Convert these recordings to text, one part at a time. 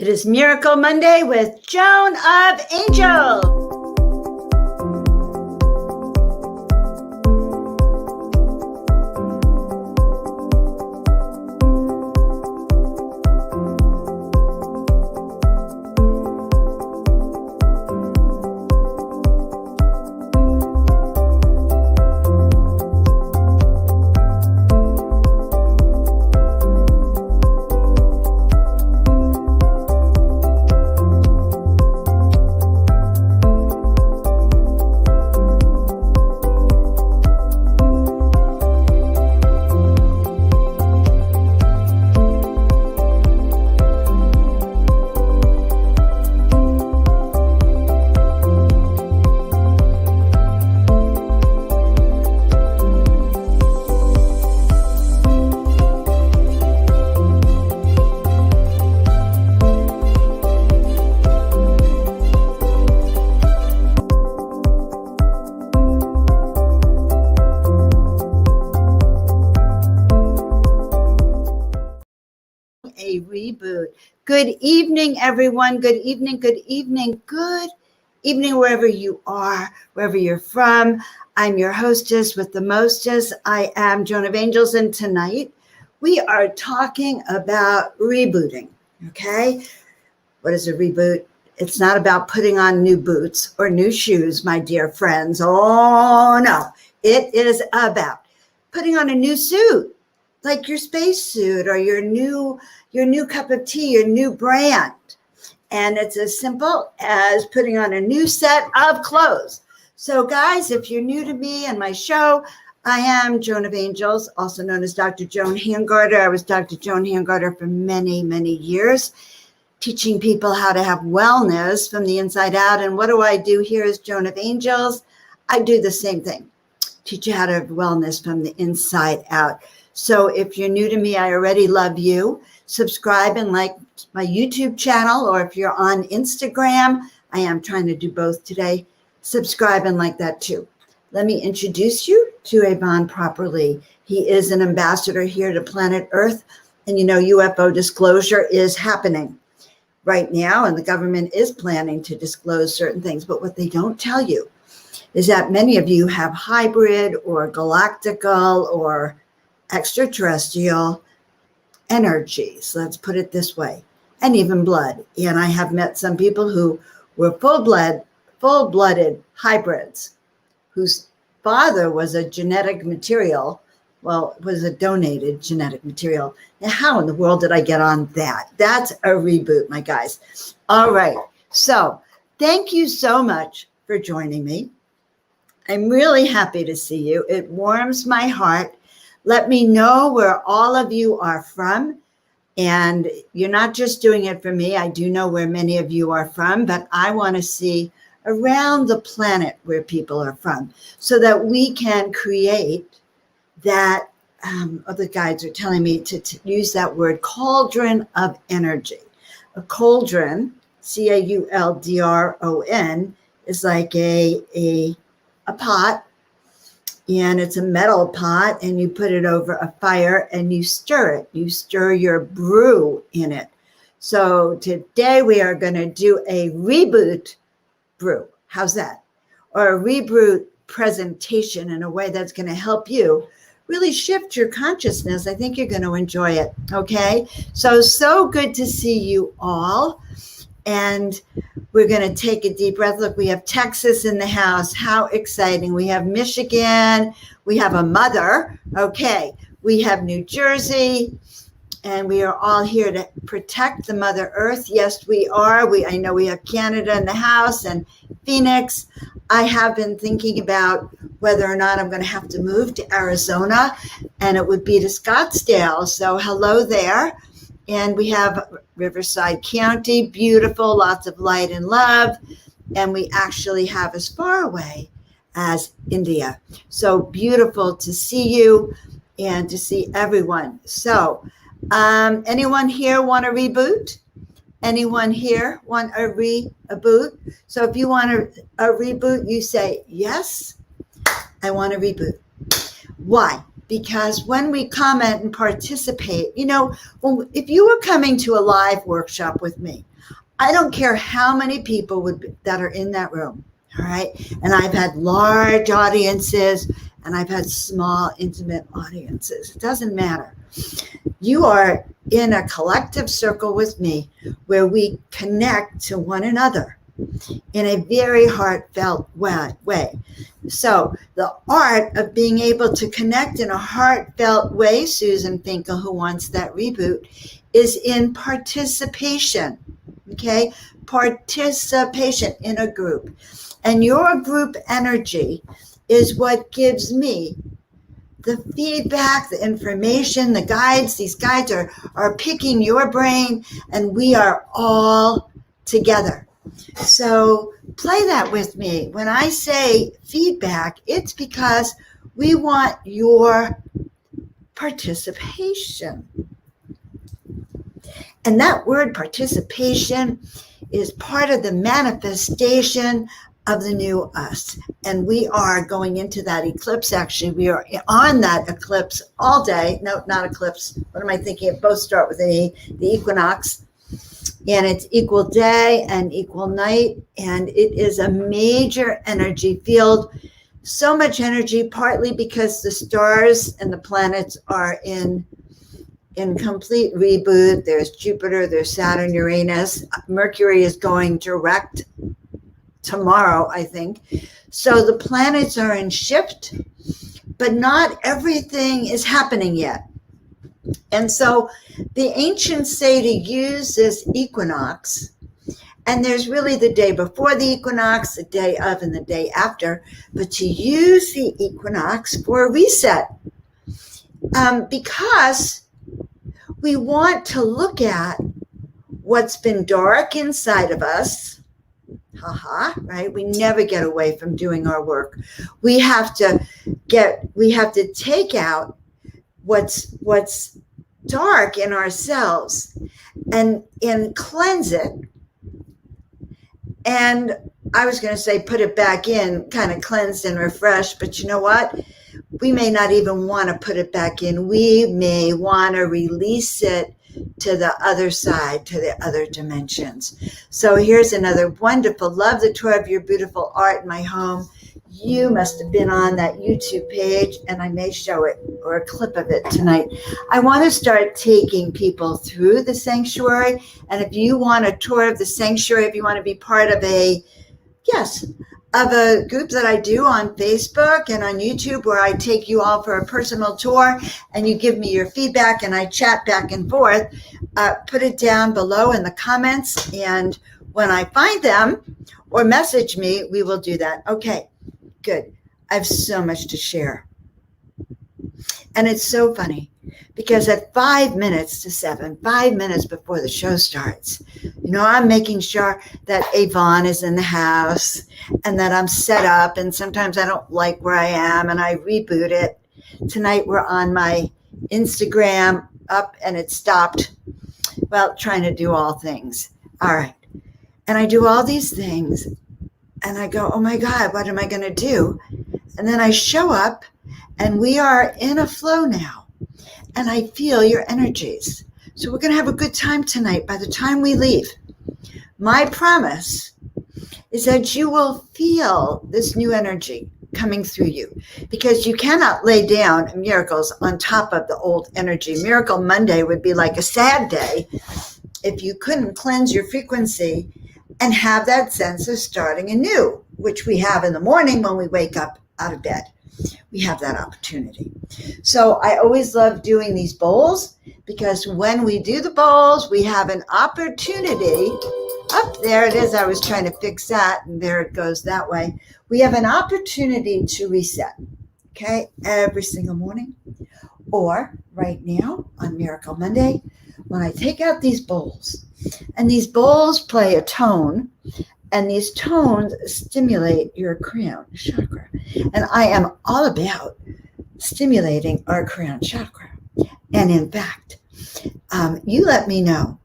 It is Miracle Monday with Joan of Angels. A reboot. Good evening, everyone. Good evening, good evening, good evening, wherever you are, wherever you're from. I'm your hostess with the mostest. I am Joan of Angels, and tonight we are talking about rebooting, okay? What is a reboot? It's not about putting on new boots or new shoes, my dear friends. Oh, no. It is about putting on a new suit, like your space suit or your new cup of tea, your new brand. And it's as simple as putting on a new set of clothes. So guys, if you're new to me and my show, I am Joan of Angels, also known as Dr. Joan Hangarter. I was Dr. Joan Hangarter for many, many years, teaching people how to have wellness from the inside out. And what do I do here as Joan of Angels? I do the same thing, teach you how to have wellness from the inside out. So if you're new to me, I already love you. Subscribe and like my YouTube channel, or if you're on Instagram, I am trying to do both today. Subscribe and like that too. Let me introduce you to Avon properly. He is an ambassador here to planet Earth. And you know, UFO disclosure is happening right now, and the government is planning to disclose certain things. But what they don't tell you is that many of you have hybrid or galactical or extraterrestrial energies, let's put it this way, and even blood. And I have met some people who were full-blooded hybrids, whose father was a genetic material, was a donated genetic material. Now, how in the world did I get on that? That's a reboot, my guys. All right. So thank you so much for joining me. I'm really happy to see you. It warms my heart. Let me know where all of you are from. And you're not just doing it for me. I do know where many of you are from, but I want to see around the planet where people are from so that we can create that, other guides are telling me to use that word, cauldron of energy. A cauldron, C-A-U-L-D-R-O-N, is like a pot. And it's a metal pot, and you put it over a fire and you stir it. You stir your brew in it. So today we are going to do a reboot brew. How's that? Or a reboot presentation in a way that's going to help you really shift your consciousness. I think you're going to enjoy it. Okay. So good to see you all. And we're going to take a deep breath. Look, we have Texas in the house. How exciting. We have Michigan. We have a mother. Okay. We have New Jersey. And we are all here to protect the Mother Earth. Yes, we are. I know we have Canada in the house and Phoenix. I have been thinking about whether or not I'm going to have to move to Arizona, and it would be to Scottsdale. So hello there. And we have Riverside County, beautiful, lots of light and love. And we actually have as far away as India. So beautiful to see you and to see everyone. So anyone here want a reboot? Anyone here want a reboot? So if you want a reboot, you say, yes, I want a reboot. Why? Because when we comment and participate, if you were coming to a live workshop with me, I don't care how many people that are in that room. All right. And I've had large audiences and I've had small, intimate audiences. It doesn't matter. You are in a collective circle with me where we connect to one another in a very heartfelt way. So the art of being able to connect in a heartfelt way, Susan Finkel, who wants that reboot, is in participation. Okay? Participation in a group. And your group energy is what gives me the feedback, the information, the guides. These guides are picking your brain, and we are all together. So play that with me. When I say feedback, it's because we want your participation. And that word participation is part of the manifestation of the new us. And we are going into that eclipse. Actually, we are on that eclipse all day. No, not eclipse. What am I thinking? Both start with the equinox. And it's equal day and equal night. And it is a major energy field. So much energy, partly because the stars and the planets are in complete reboot. There's Jupiter, there's Saturn, Uranus. Mercury is going direct tomorrow, I think. So the planets are in shift, but not everything is happening yet. And so the ancients say to use this equinox, and there's really the day before the equinox, the day of, and the day after, but to use the equinox for a reset. Because we want to look at what's been dark inside of us. Right? We never get away from doing our work. We have to take out what's dark in ourselves and cleanse it. And I was going to say put it back in, kind of cleansed and refreshed, but you know what? We may not even want to put it back in. We may want to release it to the other side, to the other dimensions. So here's another wonderful, love the tour of your beautiful art in my home. You must have been on that YouTube page, and I may show it or a clip of it tonight. I want to start taking people through the sanctuary. And if you want a tour of the sanctuary, if you want to be part of a group that I do on Facebook and on YouTube, where I take you all for a personal tour and you give me your feedback and I chat back and forth, put it down below in the comments. And when I find them or message me, we will do that. Okay, good. I have so much to share. And it's so funny because at 5 minutes to 7, 5 minutes before the show starts, I'm making sure that Yvonne is in the house and that I'm set up. And sometimes I don't like where I am and I reboot it. Tonight we're on my Instagram up and it stopped. Well, trying to do all things. All right. And I do all these things and I go, oh my God, what am I going to do? And then I show up and we are in a flow now. And I feel your energies. So we're going to have a good time tonight by the time we leave. My promise is that you will feel this new energy coming through you, because you cannot lay down miracles on top of the old energy. Miracle Monday would be like a sad day if you couldn't cleanse your frequency and have that sense of starting anew, which we have in the morning when we wake up out of bed. We have that opportunity. So I always love doing these bowls, because when we do the bowls, we have an opportunity. Up there it is. I was trying to fix that, and there it goes that way. We have an opportunity to reset, okay, every single morning, or right now on Miracle Monday, when I take out these bowls, and these bowls play a tone, and these tones stimulate your crown chakra. And I am all about stimulating our crown chakra. And in fact, you let me know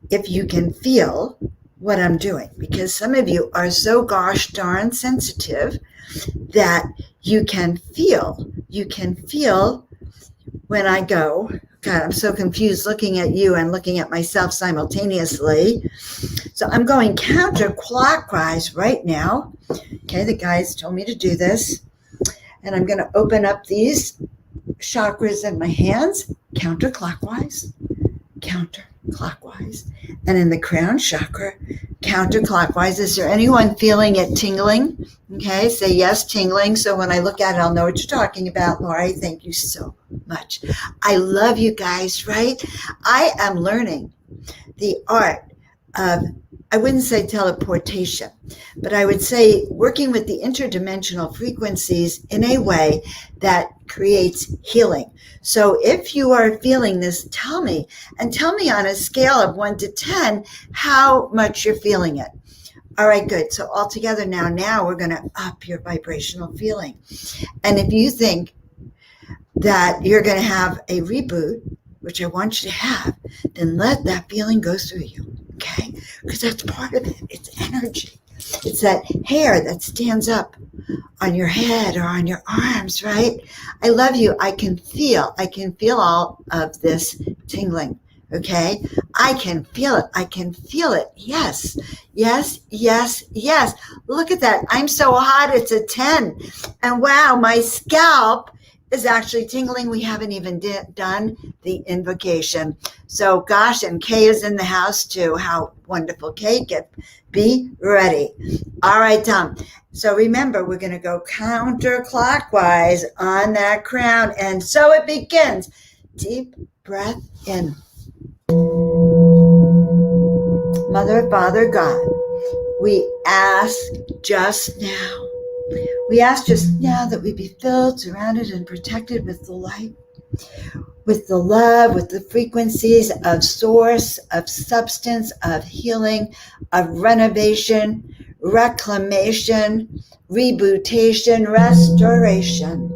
if you can feel what I'm doing, because some of you are so gosh darn sensitive that you can feel when I go God, I'm so confused looking at you and looking at myself simultaneously. So I'm going counterclockwise right now. Okay, the guys told me to do this. And I'm going to open up these chakras in my hands, counterclockwise, counterclockwise. And in the crown chakra, counterclockwise. Is there anyone feeling it tingling? Okay, say yes, tingling. So when I look at it, I'll know what you're talking about, Lori. Thank you so much. I love you guys, right? I am learning the art of, I wouldn't say teleportation, but I would say working with the interdimensional frequencies in a way that creates healing. So if you are feeling this, tell me, and tell me on a scale of 1 to 10 how much you're feeling it. All right, good. So all together now we're going to up your vibrational feeling. And if you think that you're going to have a reboot, which I want you to have, then let that feeling go through you, okay? Because that's part of it. It's energy. It's that hair that stands up on your head or on your arms, right? I love you. I can feel all of this tingling, okay? I can feel it. I can feel it. Yes, yes, yes, yes. Look at that. I'm so hot. It's a 10. And wow, my scalp is actually tingling. We haven't even done the invocation. So gosh, and Kay is in the house too. How wonderful. Kay, be ready. All right, Tom. So remember, we're going to go counterclockwise on that crown. And so it begins. Deep breath in. Mother, Father, God, we ask just now that we be filled, surrounded, and protected with the light, with the love, with the frequencies of source, of substance, of healing, of renovation, reclamation, rebootation, restoration.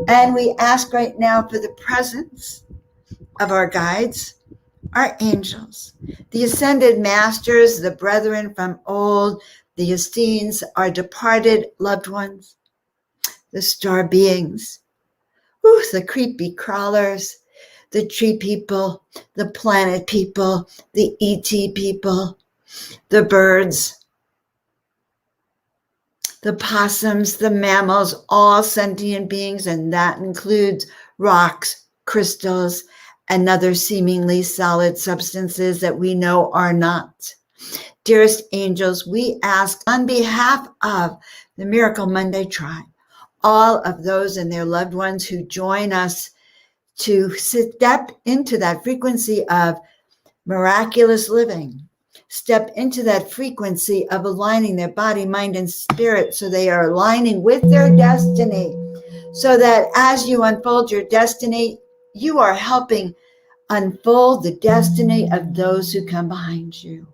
And we ask right now for the presence of our guides, our angels, the ascended masters, the brethren from old, the Esteens, our departed loved ones, the star beings, the creepy crawlers, the tree people, the planet people, the ET people, the birds, the possums, the mammals, all sentient beings, and that includes rocks, crystals, and other seemingly solid substances that we know are not. Dearest angels, we ask on behalf of the Miracle Monday tribe, all of those and their loved ones who join us to step into that frequency of miraculous living, step into that frequency of aligning their body, mind, and spirit so they are aligning with their destiny, so that as you unfold your destiny, you are helping unfold the destiny of those who come behind you.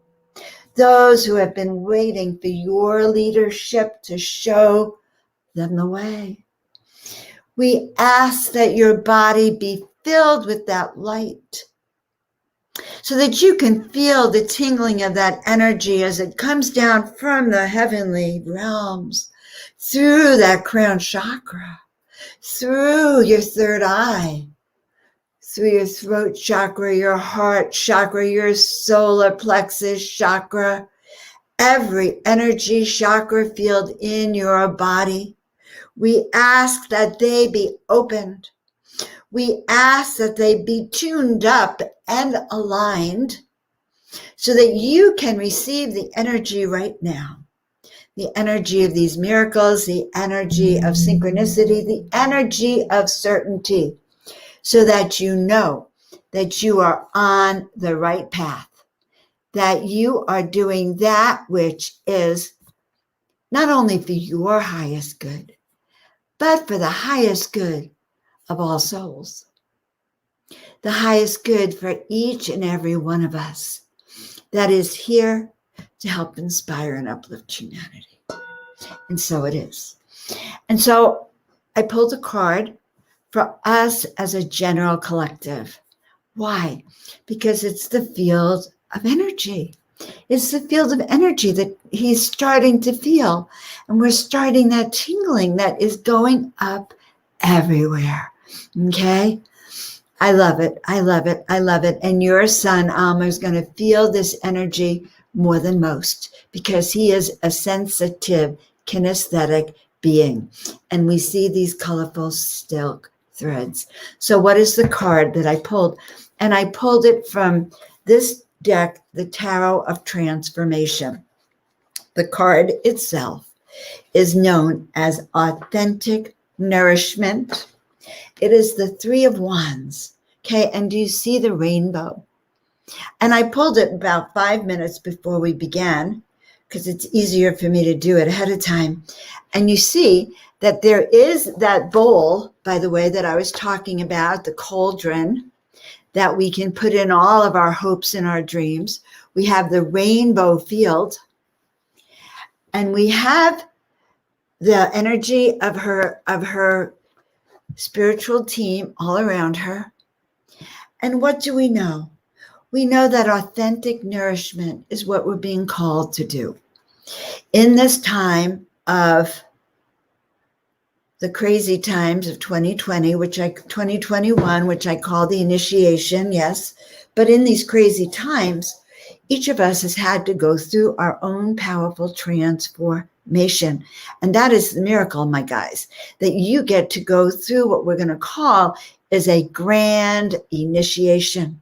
Those who have been waiting for your leadership to show them the way. We ask that your body be filled with that light so that you can feel the tingling of that energy as it comes down from the heavenly realms, through that crown chakra, through your third eye, through your throat chakra, your heart chakra, your solar plexus chakra, every energy chakra field in your body. We ask that they be opened. We ask that they be tuned up and aligned so that you can receive the energy right now. The energy of these miracles, the energy of synchronicity, the energy of certainty, so that you know that you are on the right path, that you are doing that which is not only for your highest good, but for the highest good of all souls, the highest good for each and every one of us that is here to help inspire and uplift humanity. And so it is. And so I pulled a card for us as a general collective. Why? Because it's the field of energy. It's the field of energy that he's starting to feel. And we're starting that tingling that is going up everywhere. Okay? I love it. I love it. I love it. And your son, Alma, is going to feel this energy more than most because he is a sensitive, kinesthetic being. And we see these colorful silk threads. So what is the card that I pulled? And I pulled it from this deck, the Tarot of Transformation. The card itself is known as authentic nourishment. It is the Three of Wands. Okay, and do you see the rainbow? And I pulled it about 5 minutes before we began because it's easier for me to do it ahead of time. And you see that there is that bowl, by the way, that I was talking about, the cauldron, that we can put in all of our hopes and our dreams. We have the rainbow field, and we have the energy of her spiritual team all around her. And what do we know? We know that authentic nourishment is what we're being called to do. In this time of the crazy times of 2021, which I call the initiation, yes. But in these crazy times, each of us has had to go through our own powerful transformation. And that is the miracle, my guys, that you get to go through what we're going to call is a grand initiation.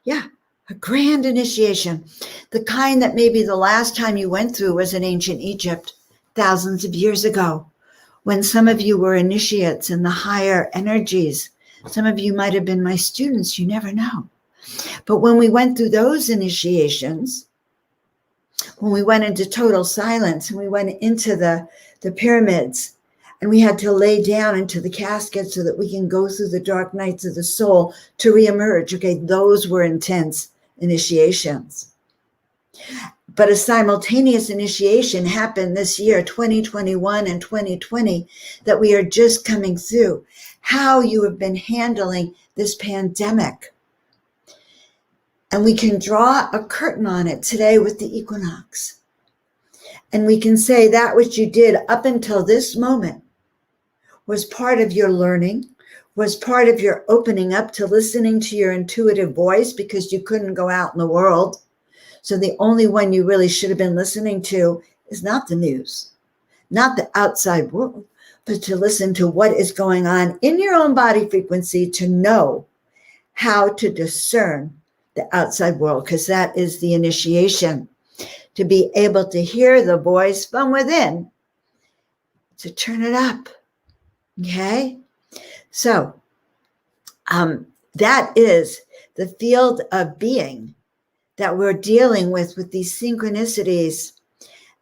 Yeah, a grand initiation. The kind that maybe the last time you went through was in ancient Egypt, thousands of years ago, when some of you were initiates in the higher energies. Some of you might have been my students, you never know. But when we went through those initiations, when we went into total silence and we went into the pyramids, and we had to lay down into the casket so that we can go through the dark nights of the soul to reemerge. Okay, those were intense initiations. But a simultaneous initiation happened this year, 2021 and 2020, that we are just coming through. How you have been handling this pandemic. And we can draw a curtain on it today with the equinox. And we can say that which you did up until this moment was part of your learning, was part of your opening up to listening to your intuitive voice because you couldn't go out in the world. So the only one you really should have been listening to is not the news, not the outside world, but to listen to what is going on in your own body frequency to know how to discern the outside world, because that is the initiation, to be able to hear the voice from within, to turn it up. Okay, so that is the field of being that we're dealing with these synchronicities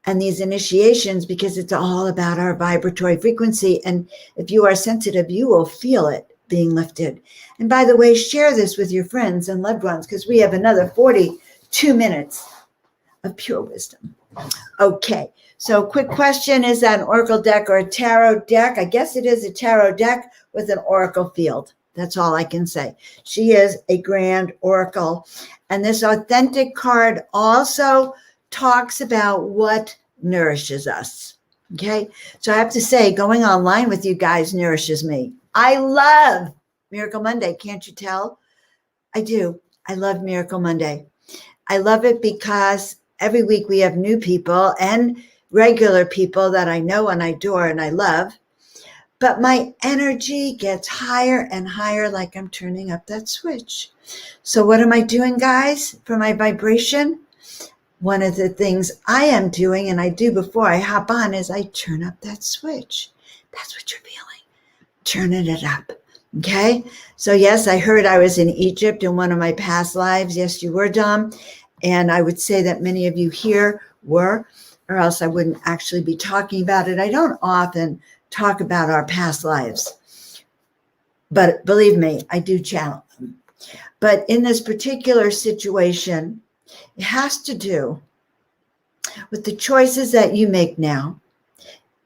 and these initiations, because it's all about our vibratory frequency. And if you are sensitive, you will feel it being lifted. And by the way, share this with your friends and loved ones, because we have another 42 minutes of pure wisdom. Okay, so quick question, is that an oracle deck or a tarot deck? I guess it is a tarot deck with an oracle field. That's all I can say. She is a grand oracle. And this authentic card also talks about what nourishes us. Okay, so I have to say, going online with you guys nourishes me. I love Miracle Monday. Can't you tell? I do. I love Miracle Monday. I love it because every week we have new people and regular people that I know and I adore and I love. But my energy gets higher and higher, like I'm turning up that switch. So what am I doing, guys, for my vibration? One of the things I am doing, and I do before I hop on, is I turn up that switch. That's what you're feeling. Turning it up. Okay? So yes, I heard I was in Egypt in one of my past lives. Yes, you were, Dom. And I would say that many of you here were, or else I wouldn't actually be talking about it. I don't often talk about our past lives, but believe me, I do channel them. But in this particular situation, it has to do with the choices that you make now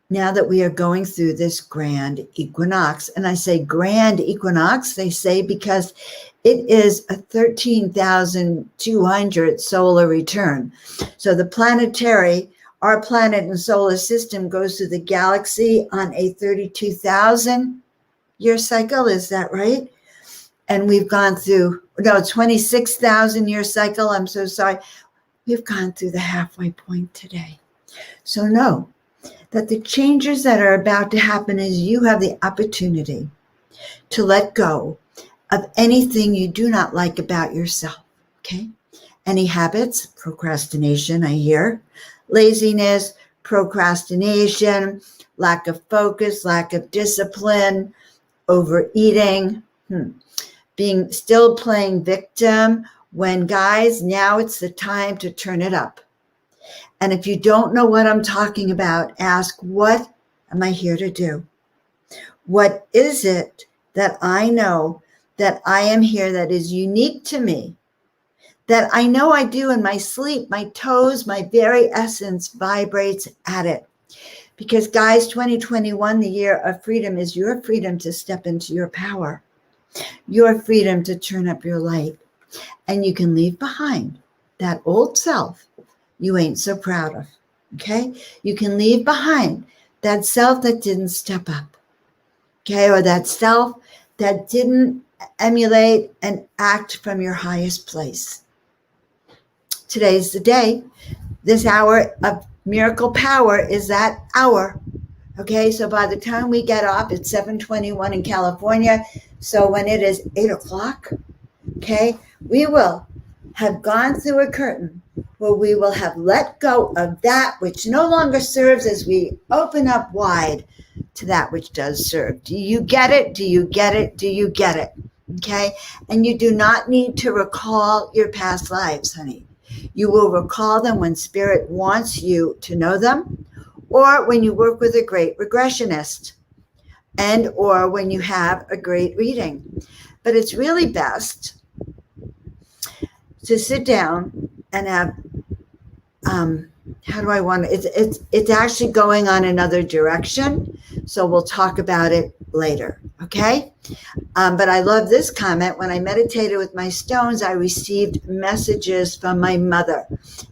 that we are going through this grand equinox. And I say grand equinox, they say, because it is a 13,200 solar return. So the planetary, our planet and solar system goes through the galaxy on a 32,000 year cycle. Is that right? And we've gone through, 26,000 year cycle. I'm so sorry. We've gone through the halfway point today. So know that the changes that are about to happen is you have the opportunity to let go of anything you do not like about yourself, okay? Any habits, procrastination, I hear, laziness, procrastination, lack of focus, lack of discipline, overeating, being still playing victim, when guys, now it's the time to turn it up. And if you don't know what I'm talking about, ask, what am I here to do? What is it that I know that I am here that is unique to me, that I know I do in my sleep, my toes, my very essence vibrates at it? Because guys, 2021, the year of freedom, is your freedom to step into your power, your freedom to turn up your light. And you can leave behind that old self you ain't so proud of, okay? You can leave behind that self that didn't step up, okay? Or that self that didn't emulate and act from your highest place. Today's the day. This hour of miracle power is that hour, okay? So by the time we get off, it's 7:21 in California. So when it is 8 o'clock, okay, we will have gone through a curtain where we will have let go of that which no longer serves as we open up wide to that which does serve. Do you get it? Do you get it? Do you get it? Okay? And you do not need to recall your past lives, honey. You will recall them when spirit wants you to know them, or when you work with a great regressionist, and or when you have a great reading. But it's really best to sit down and have, it's actually going on another direction. So we'll talk about it later. Okay. But I love this comment. When I meditated with my stones, I received messages from my mother.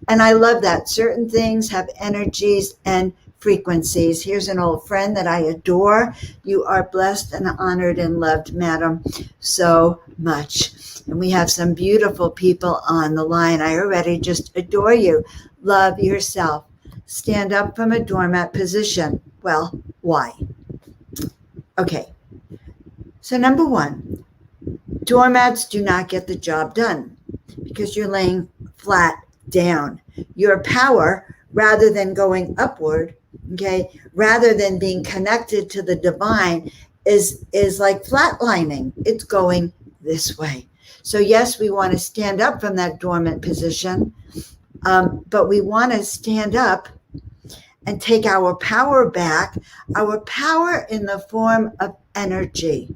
And I love that. Certain things have energies and frequencies. Here's an old friend that I adore. You are blessed and honored and loved, madam, so much. And we have some beautiful people on the line. I already just adore you. Love yourself. Stand up from a doormat position. Well, why? Okay. So number one, doormats do not get the job done because you're laying flat down. Your power, rather than going upward, okay, rather than being connected to the divine, is like flatlining. It's going this way. So yes, we want to stand up from that dormant position, but we want to stand up and take our power back, our power in the form of energy,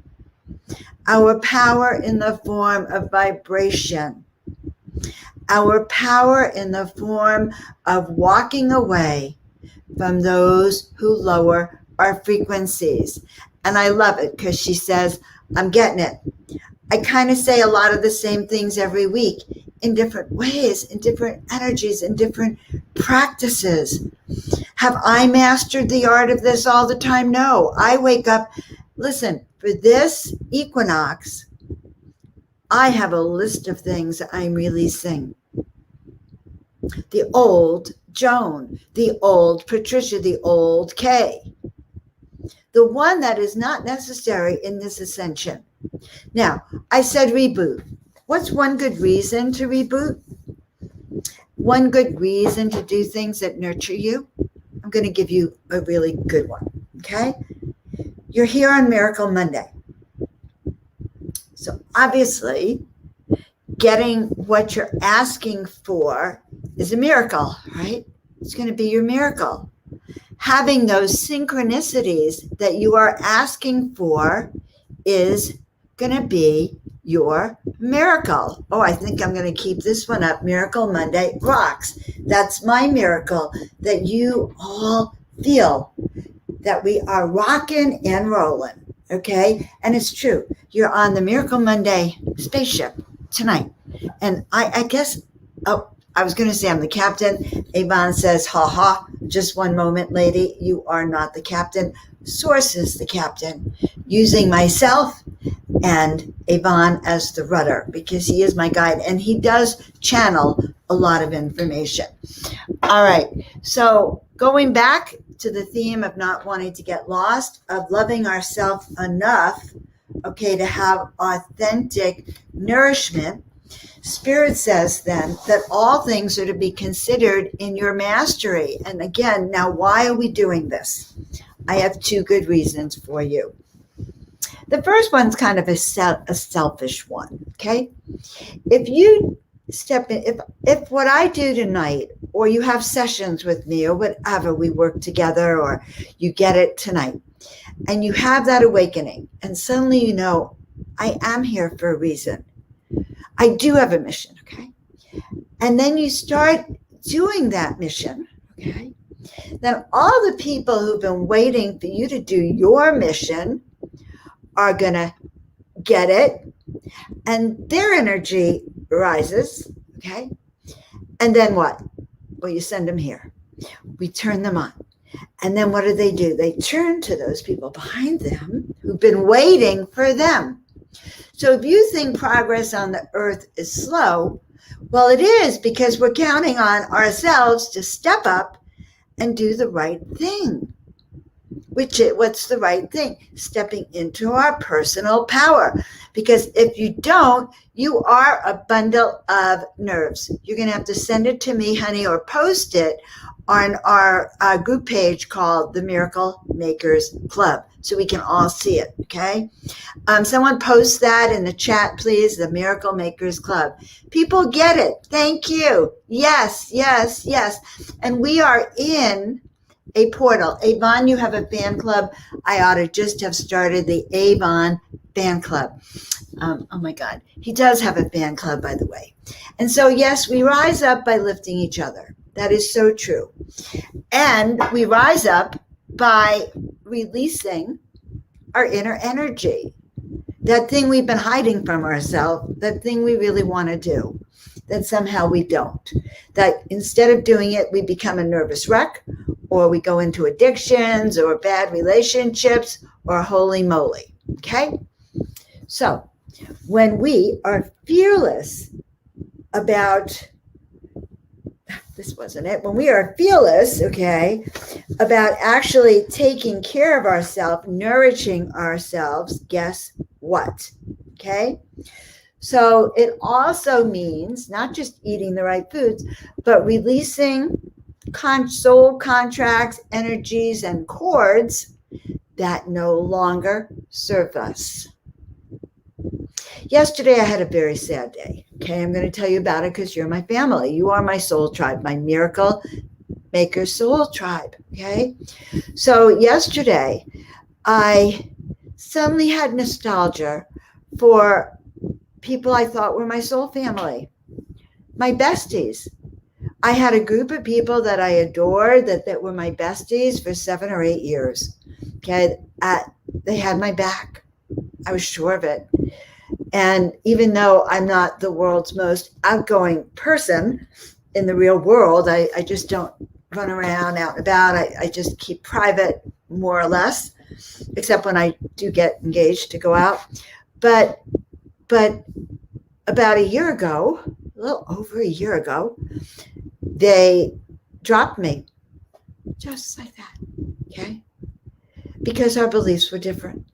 our power in the form of vibration, our power in the form of walking away from those who lower our frequencies. And I love it because she says, I'm getting it. I kind of say a lot of the same things every week in different ways, in different energies, in different practices. Have I mastered the art of this all the time? No. I wake up, listen, for this equinox, I have a list of things I'm releasing. The old Joan, the old Patricia, the old Kay. The one that is not necessary in this ascension. Now, I said reboot. What's one good reason to reboot? One good reason to do things that nurture you? I'm going to give you a really good one, okay? You're here on Miracle Monday. So obviously, getting what you're asking for is a miracle, right? It's going to be your miracle. Having those synchronicities that you are asking for is going to be your miracle. Oh, I think I'm going to keep this one up. Miracle Monday rocks. That's my miracle, that you all feel that we are rocking and rolling, okay? And it's true. You're on the Miracle Monday spaceship tonight. And I guess, oh, I was going to say I'm the captain. Avon says, ha ha, just one moment, lady. You are not the captain. Source is the captain, using myself and Avon as the rudder because he is my guide and he does channel a lot of information. All right. So going back to the theme of not wanting to get lost, of loving ourselves enough, okay, to have authentic nourishment. Spirit says then that all things are to be considered in your mastery. And again, now why are we doing this? I have two good reasons for you. The first one's kind of a selfish one, okay? If you step in, if what I do tonight, or you have sessions with me, or whatever, we work together, or you get it tonight, and you have that awakening, and suddenly you know, I am here for a reason. I do have a mission, okay? And then you start doing that mission, okay? Then all the people who've been waiting for you to do your mission are going to get it, and their energy rises, okay? And then what? Well, you send them here. We turn them on. And then what do? They turn to those people behind them who've been waiting for them. So if you think progress on the earth is slow, well, it is because we're counting on ourselves to step up and do the right thing. What's the right thing? Stepping into our personal power. Because if you don't, you are a bundle of nerves. You're going to have to send it to me, honey, or post it on our group page called the Miracle Makers Club so we can all see it, okay? Someone post that in the chat, please, the Miracle Makers Club. People get it. Thank you. Yes, yes, yes. And we are in a portal. Avon, you have a fan club. I ought to just have started the Avon fan club. Oh my God. He does have a fan club, by the way. And so, yes, we rise up by lifting each other. That is so true. And we rise up by releasing our inner energy. That thing we've been hiding from ourselves, that thing we really want to do, that somehow we don't. That instead of doing it, we become a nervous wreck, or we go into addictions or bad relationships, or holy moly, okay? So when we are fearless about, this wasn't it, when we are fearless, okay, about actually taking care of ourselves, nourishing ourselves, guess what, okay? So it also means not just eating the right foods, but releasing soul contracts, energies, and cords that no longer serve us. Yesterday, I had a very sad day. Okay, I'm going to tell you about it because you're my family. You are my soul tribe, my Miracle Maker soul tribe. Okay, so yesterday, I suddenly had nostalgia for people I thought were my soul family, my besties. I had a group of people that I adored that were my besties for 7 or 8 years. Okay, they had my back. I was sure of it. And even though I'm not the world's most outgoing person in the real world, I just don't run around out and about. I just keep private, more or less, except when I do get engaged to go out. But about a year ago, a little over a year ago, they dropped me just like that, okay? Because our beliefs were different,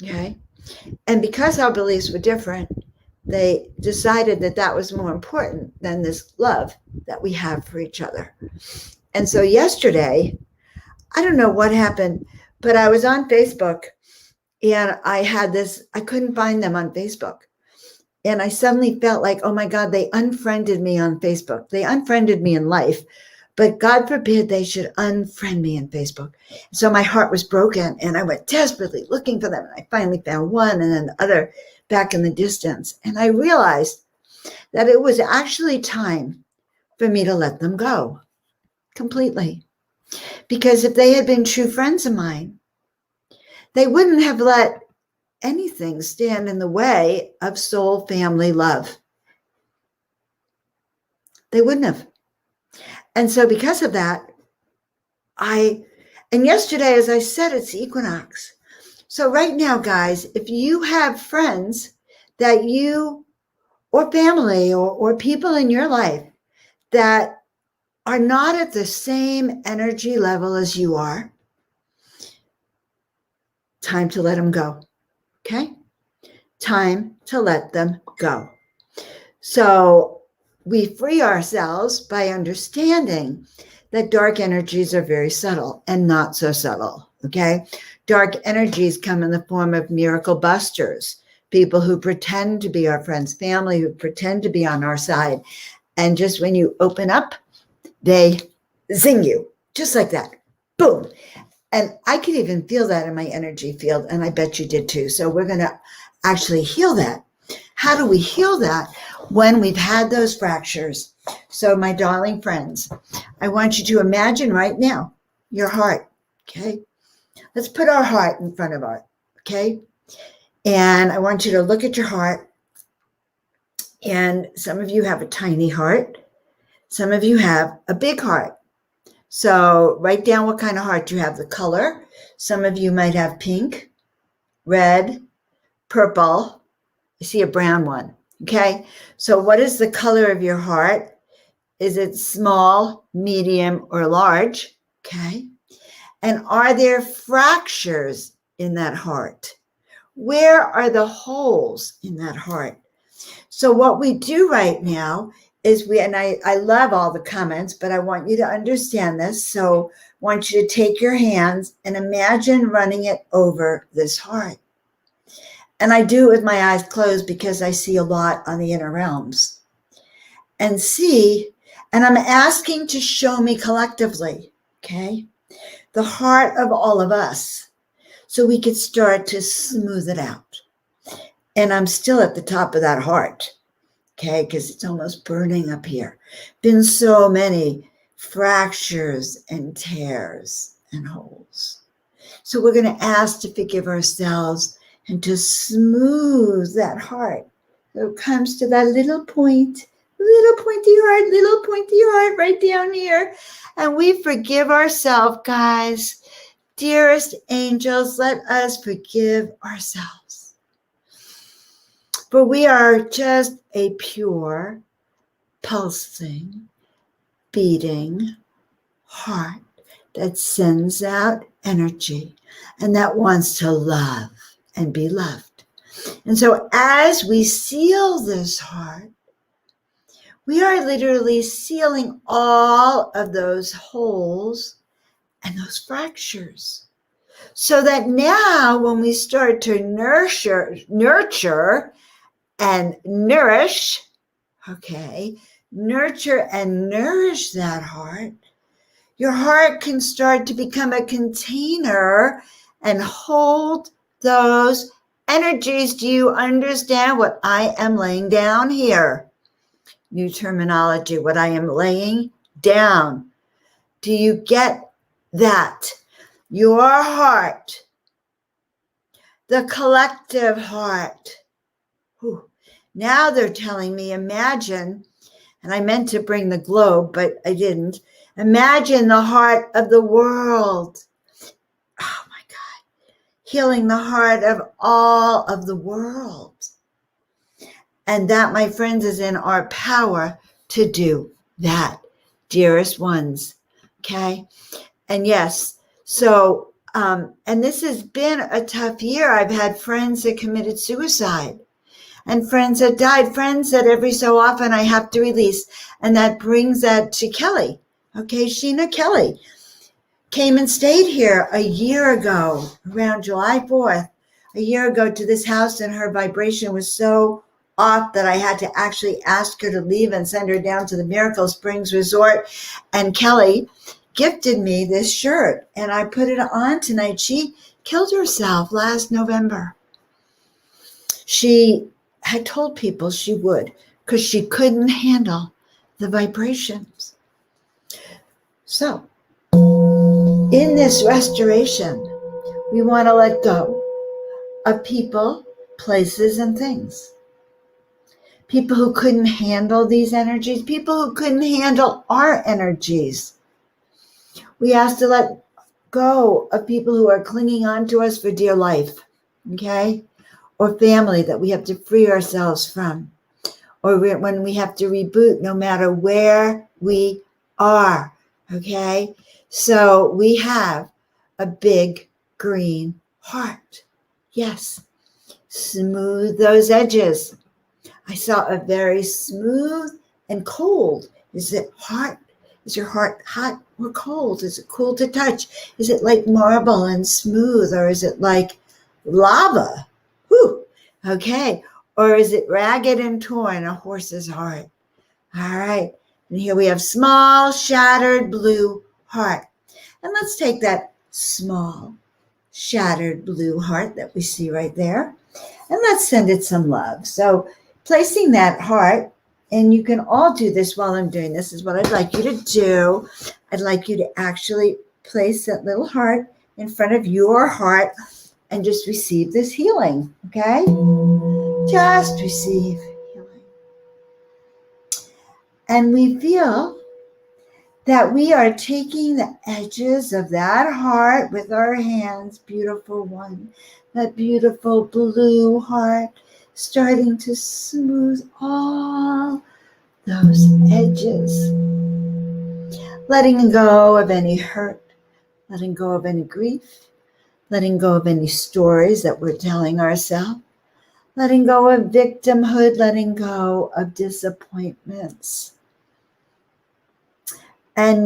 okay? And because our beliefs were different, they decided that that was more important than this love that we have for each other. And so yesterday, I don't know what happened, but I was on Facebook and I couldn't find them on Facebook. And I suddenly felt like, oh my God, they unfriended me on Facebook. They unfriended me in life, but God forbid they should unfriend me on Facebook. So my heart was broken and I went desperately looking for them. And I finally found one and then the other back in the distance. And I realized that it was actually time for me to let them go completely. Because if they had been true friends of mine, they wouldn't have let anything stand in the way of soul family love. They wouldn't have. And so because of that, and yesterday, as I said, it's equinox. So right now, guys, if you have friends that you, or family, or people in your life that are not at the same energy level as you are, time to let them go. Okay? Time to let them go. So we free ourselves by understanding that dark energies are very subtle and not so subtle. Okay? Dark energies come in the form of miracle busters, people who pretend to be our friends, family who pretend to be on our side. And just when you open up, they zing you, just like that. Boom. And I could even feel that in my energy field, and I bet you did too. So we're going to actually heal that. How do we heal that? When we've had those fractures. So my darling friends, I want you to imagine right now your heart, okay? Let's put our heart in front of our, okay? And I want you to look at your heart. And some of you have a tiny heart. Some of you have a big heart. So write down what kind of heart you have, the color. Some of you might have pink, red, purple. I see a brown one, okay? So what is the color of your heart? Is it small, medium, or large? Okay. And are there fractures in that heart? Where are the holes in that heart? So what we do right now is and I love all the comments, but I want you to understand this. So I want you to take your hands and imagine running it over this heart. And I do it with my eyes closed because I see a lot on the inner realms. And I'm asking to show me collectively, okay, the heart of all of us so we could start to smooth it out. And I'm still at the top of that heart, okay, because it's almost burning up here. Been so many fractures and tears and holes. So we're going to ask to forgive ourselves and to smooth that heart. So it comes to that little pointy heart right down here. And we forgive ourselves, guys. Dearest angels, let us forgive ourselves. For we are just a pure, pulsing, beating heart that sends out energy and that wants to love and be loved. And so as we seal this heart, we are literally sealing all of those holes and those fractures. So that now when we start to nurture and nourish, okay, nurture and nourish that heart, your heart can start to become a container and hold those energies. Do you understand what I am laying down here? New terminology, what I am laying down. Do you get that? Your heart, the collective heart. Whew. Now they're telling me, imagine, and I meant to bring the globe, but I didn't. Imagine the heart of the world. Oh my God. Healing the heart of all of the world. And that, my friends, is in our power to do that, dearest ones. Okay? And yes, so, and this has been a tough year. I've had friends that committed suicide and friends that died, friends that every so often I have to release. And that brings that to Kelly. Okay, Sheena Kelly came and stayed here a year ago, around July 4th, a year ago to this house, and her vibration was so off that I had to actually ask her to leave and send her down to the Miracle Springs Resort. And Kelly gifted me this shirt, and I put it on tonight. She killed herself last November. She had told people she would because she couldn't handle the vibrations. So, in this restoration, we want to let go of people, places, and things. people who couldn't handle these energies, people who couldn't handle our energies. We ask to let go of people who are clinging on to us for dear life, okay? Or family that we have to free ourselves from, or when we have to reboot no matter where we are, okay? So we have a big green heart. Yes, smooth those edges. I saw a very smooth and cold. Is it hot? Is your heart hot or cold? Is it cool to touch? Is it like marble and smooth, or is it like lava? Whew. Okay. Or is it ragged and torn, a horse's heart? All right. And here we have small, shattered blue heart. And let's take that small, shattered blue heart that we see right there, and let's send it some love. So placing that heart, and you can all do this while I'm doing this, is what I'd like you to do. I'd like you to actually place that little heart in front of your heart and just receive this healing, okay? Just receive healing. And we feel that we are taking the edges of that heart with our hands, beautiful one, that beautiful blue heart, starting to smooth all those edges, letting go of any hurt, letting go of any grief, letting go of any stories that we're telling ourselves, letting go of victimhood, letting go of disappointments, and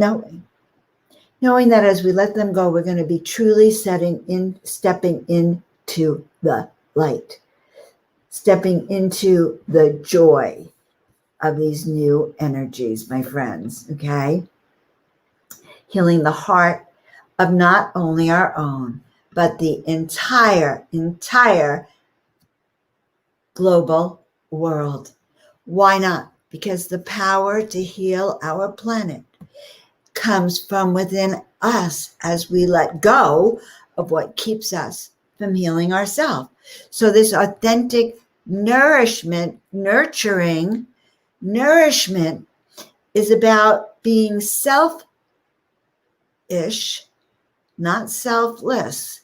knowing that as we let them go, we're going to be truly stepping into the light, stepping into the joy of these new energies, my friends, okay? Healing the heart of not only our own, but the entire global world. Why not? Because the power to heal our planet comes from within us as we let go of what keeps us from healing ourselves. So this authentic nourishment is about being selfish, not selfless,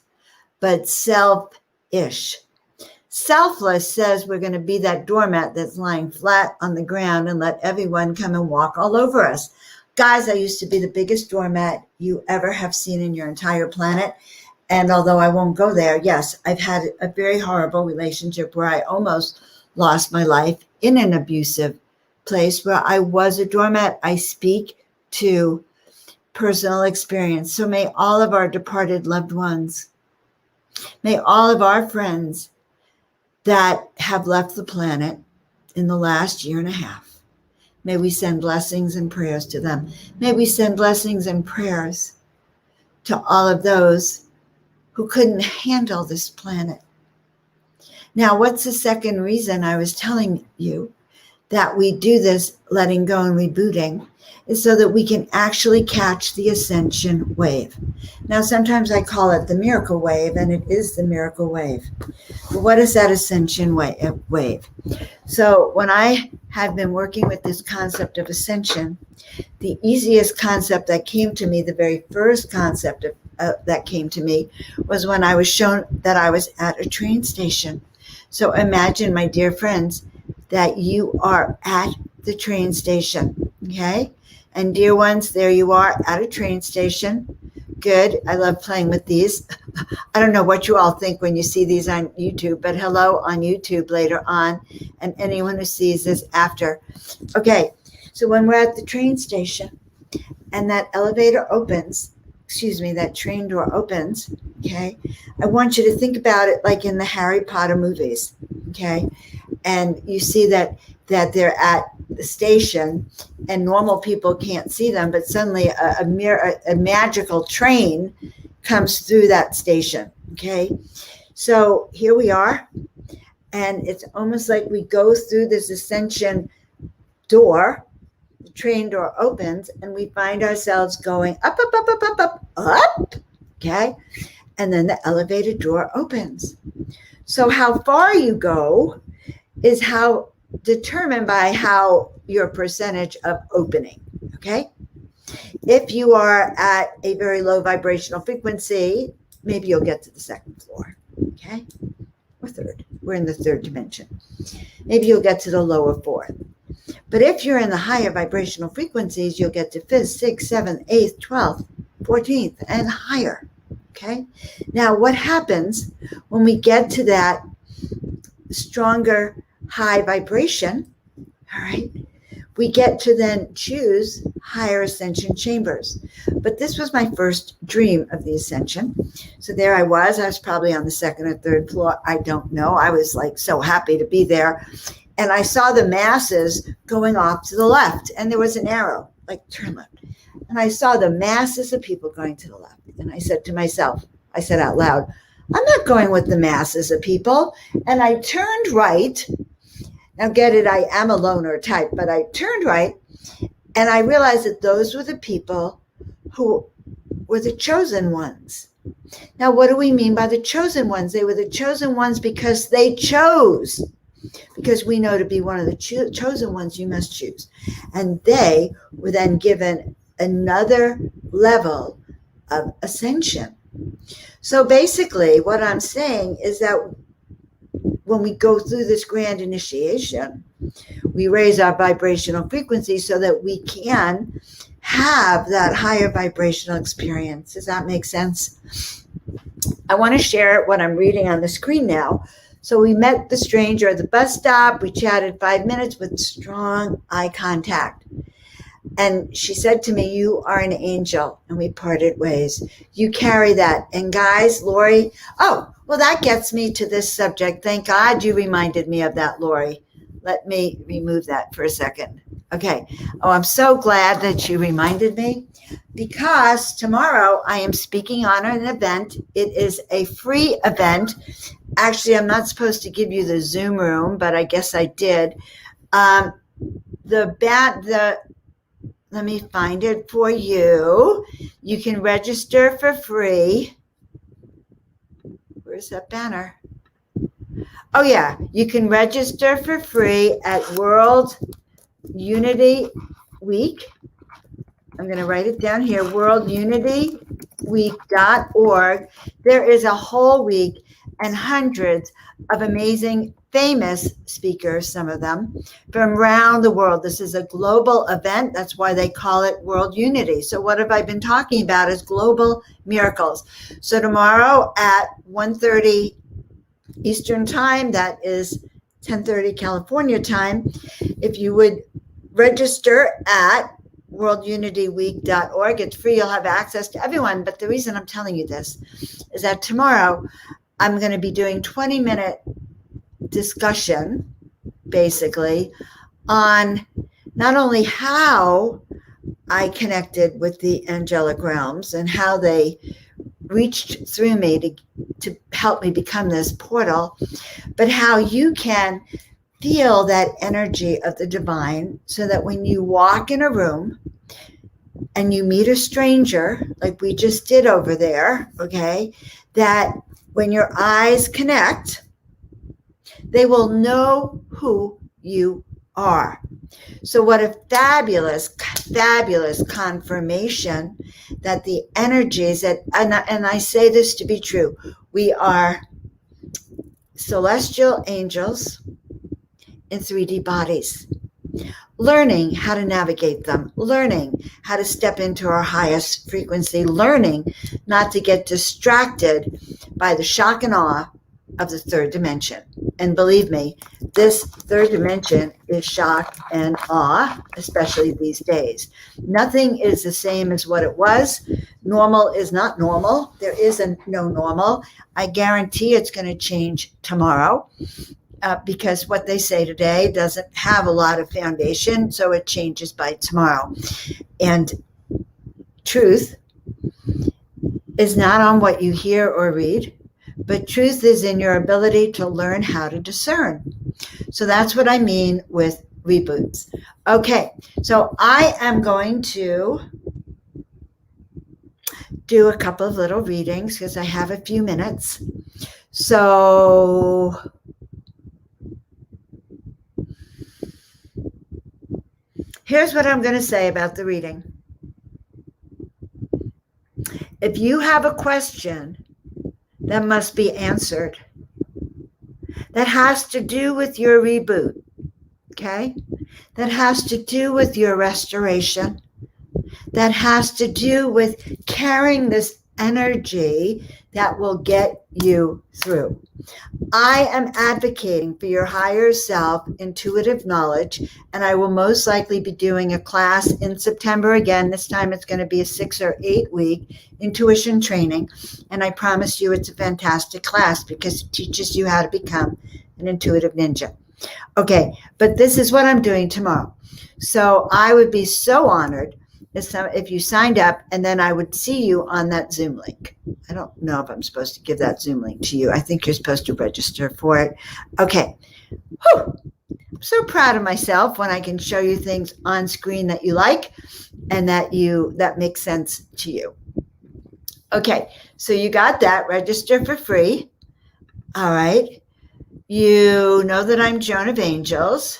but selfish. Selfless says we're going to be that doormat that's lying flat on the ground and let everyone come and walk all over us. Guys, I used to be the biggest doormat you ever have seen in your entire planet. And although I won't go there, yes, I've had a very horrible relationship where I almost lost my life in an abusive place where I was a doormat. I speak to personal experience. So may all of our departed loved ones, may all of our friends that have left the planet in the last year and a half, may we send blessings and prayers to them. May we send blessings and prayers to all of those who couldn't handle this planet. Now, what's the second reason I was telling you that we do this letting go and rebooting is so that we can actually catch the ascension wave. Now, sometimes I call it the miracle wave, and it is the miracle wave. But what is that ascension wave? So when I have been working with this concept of ascension, the easiest concept that came to me, the very first concept that came to me, was when I was shown that I was at a train station. So imagine, my dear friends, that you are at the train station, okay? And dear ones, there you are at a train station. Good. I love playing with these. I don't know what you all think when you see these on YouTube, but hello on YouTube later on, and anyone who sees this after. Okay, so when we're at the train station and that elevator opens, that train door opens, okay, I want you to think about it like in the Harry Potter movies, okay? And you see that they're at the station and normal people can't see them, but suddenly a magical train comes through that station, okay? So here we are, and it's almost like we go through this ascension door. The train door opens and we find ourselves going up, up, okay? And then the elevator door opens. So how far you go is how determined by how your percentage of opening, okay? If you are at a very low vibrational frequency, maybe you'll get to the second floor, okay? Or third. We're in the third dimension. Maybe you'll get to the lower fourth. But if you're in the higher vibrational frequencies, you'll get to 5th, 6th, 7th, 8th, 12th, 14th, and higher, okay? Now, what happens when we get to that stronger high vibration, all right, we get to then choose higher ascension chambers. But this was my first dream of the ascension. So there I was probably on the second or third floor. I don't know. I was like so happy to be there. And I saw the masses going off to the left. And there was an arrow, like turn left. And I saw the masses of people going to the left. And I said to myself, I said out loud, I'm not going with the masses of people. And I turned right. Now get it, I am a loner type, but I turned right and I realized that those were the people who were the chosen ones. Now, what do we mean by the chosen ones? They were the chosen ones because they chose. Because we know to be one of the chosen ones, you must choose. And they were then given another level of ascension. So basically, what I'm saying is that when we go through this grand initiation, we raise our vibrational frequency so that we can have that higher vibrational experience. Does that make sense? I want to share what I'm reading on the screen now. So we met the stranger at the bus stop. We chatted 5 minutes with strong eye contact. And she said to me, you are an angel. And we parted ways. You carry that. And guys, Lori, well, that gets me to this subject. Thank God you reminded me of that, Lori. Let me remove that for a second. Okay. I'm so glad that you reminded me because tomorrow I am speaking on an event. It is a free event. Actually, I'm not supposed to give you the Zoom room, but I guess I did. Let me find it for you. You can register for free. Where's that banner? Oh, yeah. You can register for free at World Unity Week. I'm going to write it down here, worldunityweek.org. There is a whole week and hundreds of amazing, famous speakers, some of them, from around the world. This is a global event. That's why they call it World Unity. So what have I been talking about is global miracles. So tomorrow at 1:30 Eastern time, that is 10:30 California time, if you would register at worldunityweek.org, it's free. You'll have access to everyone. But the reason I'm telling you this is that tomorrow I'm going to be doing 20-minute discussion, basically, on not only how I connected with the angelic realms and how they reached through me to help me become this portal, but how you can feel that energy of the divine so that when you walk in a room and you meet a stranger, like we just did over there, okay, that when your eyes connect, they will know who you are. So what a fabulous, fabulous confirmation that the energies that, and I say this to be true, we are celestial angels in 3D bodies, learning how to navigate them, learning how to step into our highest frequency, learning not to get distracted by the shock and awe of the third dimension. And believe me, this third dimension is shock and awe, especially these days. Nothing is the same as what it was. Normal is not normal. There is no normal. I guarantee it's going to change tomorrow. Because what they say today doesn't have a lot of foundation, so it changes by tomorrow. And truth is not on what you hear or read, but truth is in your ability to learn how to discern. So that's what I mean with reboots. Okay, so I am going to do a couple of little readings because I have a few minutes. So Here's what I'm going to say about the reading. If you have a question that must be answered, that has to do with your reboot, okay? That has to do with your restoration, that has to do with carrying this energy that will get you through. I am advocating for your higher self intuitive knowledge, and I will most likely be doing a class in September again. This time it's going to be a 6 or 8 week intuition training, and I promise you it's a fantastic class because it teaches you how to become an intuitive ninja. Okay, but this is what I'm doing tomorrow. So I would be so honored if you signed up, and then I would see you on that Zoom link. I don't know if I'm supposed to give that Zoom link to you. I think you're supposed to register for it. Okay. Whew. I'm so proud of myself when I can show you things on screen that you like and that make sense to you. Okay, so you got that. Register for free. All right. You know that I'm Joan of Angels.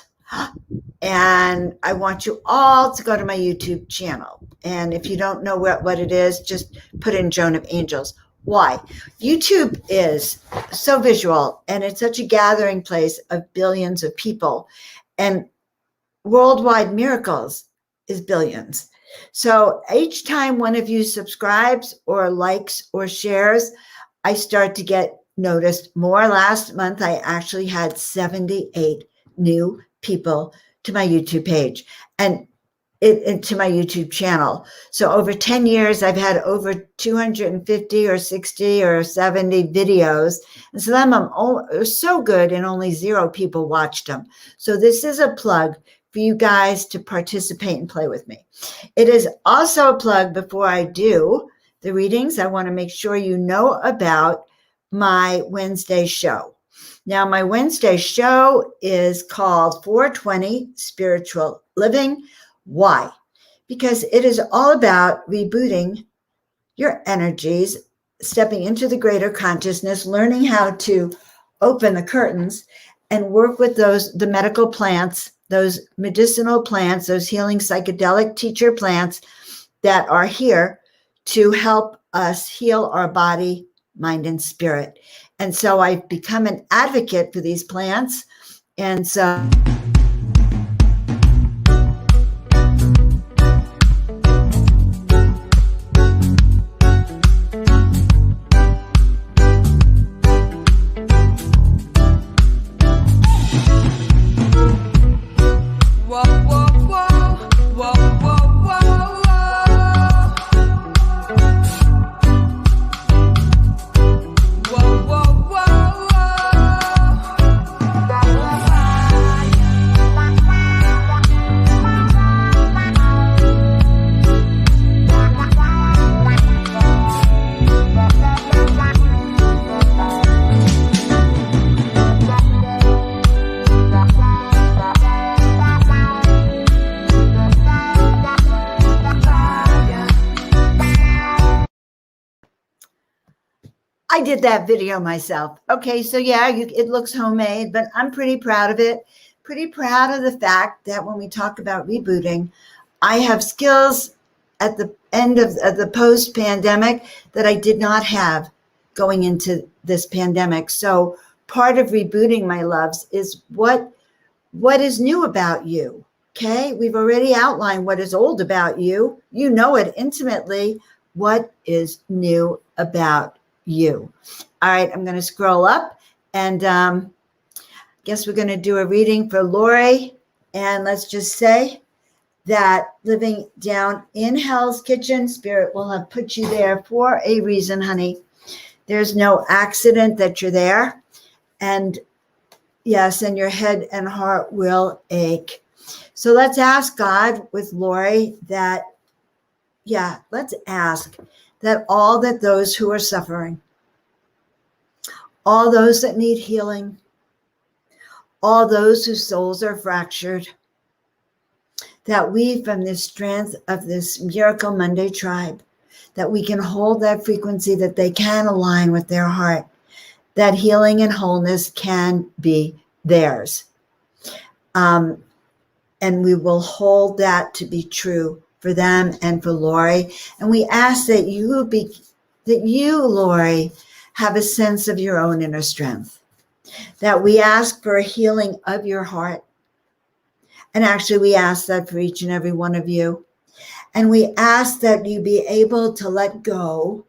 And I want you all to go to my YouTube channel. And if you don't know what it is, just put in Joan of Angels. Why? YouTube is so visual, and it's such a gathering place of billions of people. And worldwide miracles is billions. So each time one of you subscribes or likes or shares, I start to get noticed more. Last month, I actually had 78 new people to my YouTube page and to my YouTube channel. So over 10 years, I've had over 250 or 60 or 70 videos. And some of them are so good and only 0 people watched them. So this is a plug for you guys to participate and play with me. It is also a plug before I do the readings. I want to make sure you know about my Wednesday show. Now, my Wednesday show is called 420 Spiritual Living. Why? Because it is all about rebooting your energies, stepping into the greater consciousness, learning how to open the curtains and work with the medical plants, those medicinal plants, those healing psychedelic teacher plants that are here to help us heal our body, mind, and spirit. And so I've become an advocate for these plants. And so I did that video myself. Okay, so yeah, it looks homemade, but I'm pretty proud of it. Pretty proud of the fact that when we talk about rebooting, I have skills at the end of the post-pandemic that I did not have going into this pandemic. So part of rebooting, my loves, is what is new about you. Okay, we've already outlined what is old about you. You know it intimately. What is new about you? All right, I'm going to scroll up and guess we're going to do a reading for Lori. And let's just say that living down in Hell's Kitchen, Spirit will have put you there for a reason, honey. There's no accident that you're there. And yes, and your head and heart will ache. So let's ask God with Lori that, let's ask that all that those who are suffering, all those that need healing, all those whose souls are fractured, that we, from the strength of this Miracle Monday tribe, that we can hold that frequency, that they can align with their heart, that healing and wholeness can be theirs. And And we will hold that to be true for them and for Lori. And we ask that you, Lori, have a sense of your own inner strength, that we ask for a healing of your heart. And actually, we ask that for each and every one of you. And we ask that you be able to let go,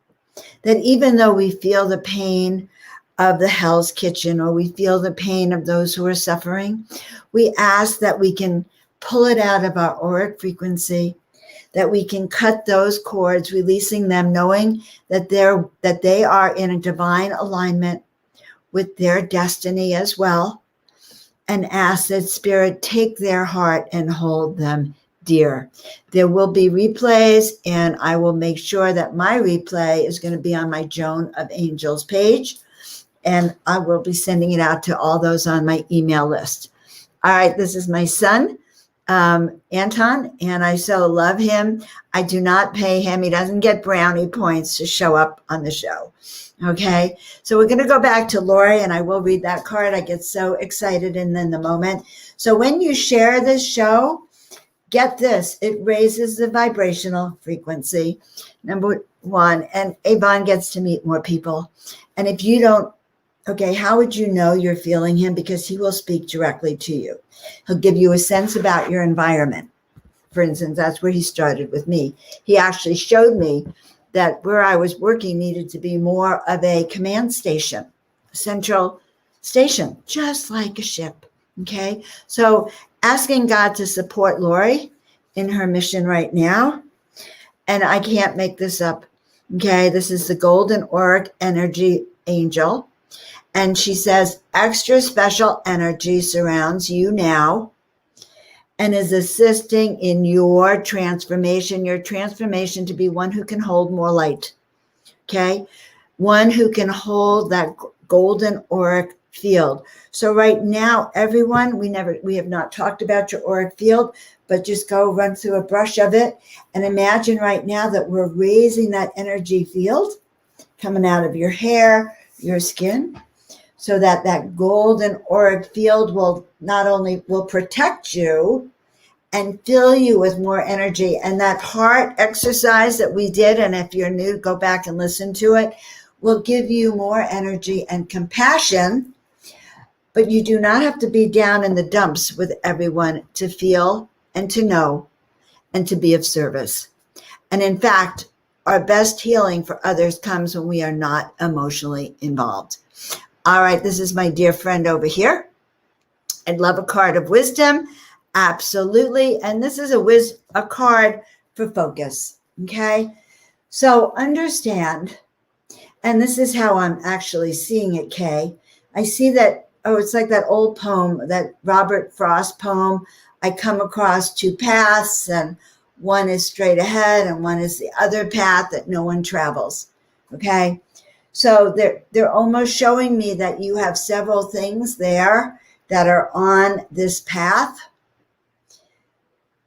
that even though we feel the pain of the Hell's Kitchen, or we feel the pain of those who are suffering, we ask that we can pull it out of our auric frequency, that we can cut those cords, releasing them, knowing that they are in a divine alignment with their destiny as well, and ask that Spirit take their heart and hold them dear. There will be replays, and I will make sure that my replay is going to be on my Joan of Angels page, and I will be sending it out to all those on my email list. All right, this is my son, Anton, and I so love him. I do not pay him. He doesn't get brownie points to show up on the show. Okay, so we're going to go back to Lori, and I will read that card. I get so excited in the moment. So when you share this show, get this, it raises the vibrational frequency, number one, and Avon gets to meet more people. And if you don't, okay, how would you know you're feeling him? Because he will speak directly to you. He'll give you a sense about your environment. For instance, that's where he started with me. He actually showed me that where I was working needed to be more of a command station, a central station, just like a ship. Okay, so asking God to support Lori in her mission right now. And I can't make this up. Okay, this is the Golden Auric Energy Angel. And she says, extra special energy surrounds you now and is assisting in your transformation to be one who can hold more light. Okay, one who can hold that golden auric field. So right now, everyone, we have not talked about your auric field, but just go run through a brush of it and imagine right now that we're raising that energy field coming out of your hair, your skin, so that that golden auric field will not only will protect you and fill you with more energy. And that heart exercise that we did, and if you're new, go back and listen to it, will give you more energy and compassion. But you do not have to be down in the dumps with everyone to feel and to know and to be of service. And in fact, our best healing for others comes when we are not emotionally involved. All right, this is my dear friend over here. I'd love a card of wisdom. Absolutely. And this is a card for focus. Okay. So understand, and this is how I'm actually seeing it, Kay. I see that, it's like that old poem, that Robert Frost poem. I come across two paths, and one is straight ahead and one is the other path that no one travels. Okay. So they're almost showing me that you have several things there that are on this path.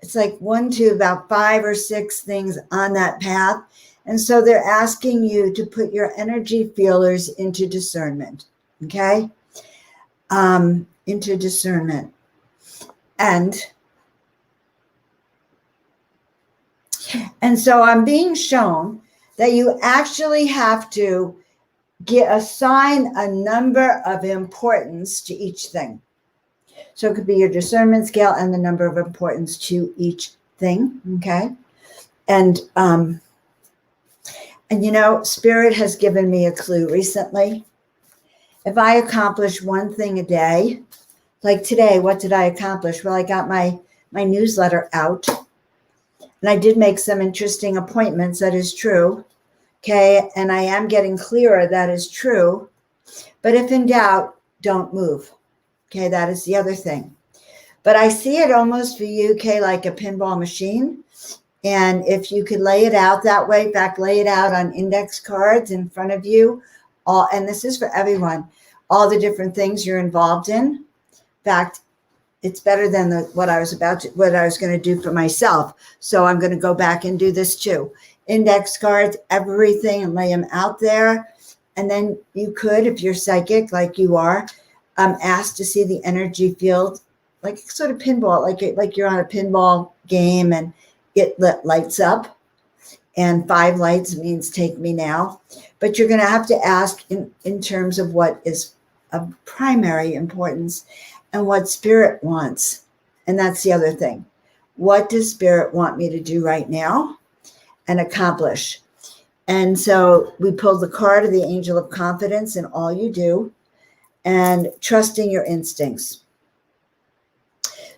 It's like about 5 or 6 things on that path. And so they're asking you to put your energy feelers into discernment. Okay. Into discernment. And so I'm being shown that you actually have to assign a number of importance to each thing. So it could be your discernment scale and the number of importance to each thing. Okay. And you know, Spirit has given me a clue recently. If I accomplish one thing a day, like today, what did I accomplish? Well, I got my newsletter out, and I did make some interesting appointments. That is true. Okay. And I am getting clearer. That is true. But if in doubt, don't move. Okay. That is the other thing. But I see it almost for you, Kay, like a pinball machine. And if you could lay it out that way, in fact, lay it out on index cards in front of you, and this is for everyone, all the different things you're involved in. In fact, it's better than what I was going to do for myself. So I'm going to go back and do this too. Index cards, everything, and lay them out there. And then you could, if you're psychic like you are, ask to see the energy field like sort of pinball, like you're on a pinball game and it lights up, and 5 lights means take me now. But you're going to have to ask in terms of what is of primary importance and what spirit wants. And that's the other thing. What does spirit want me to do right now and accomplish? And so we pulled the card of the angel of confidence in all you do and trusting your instincts.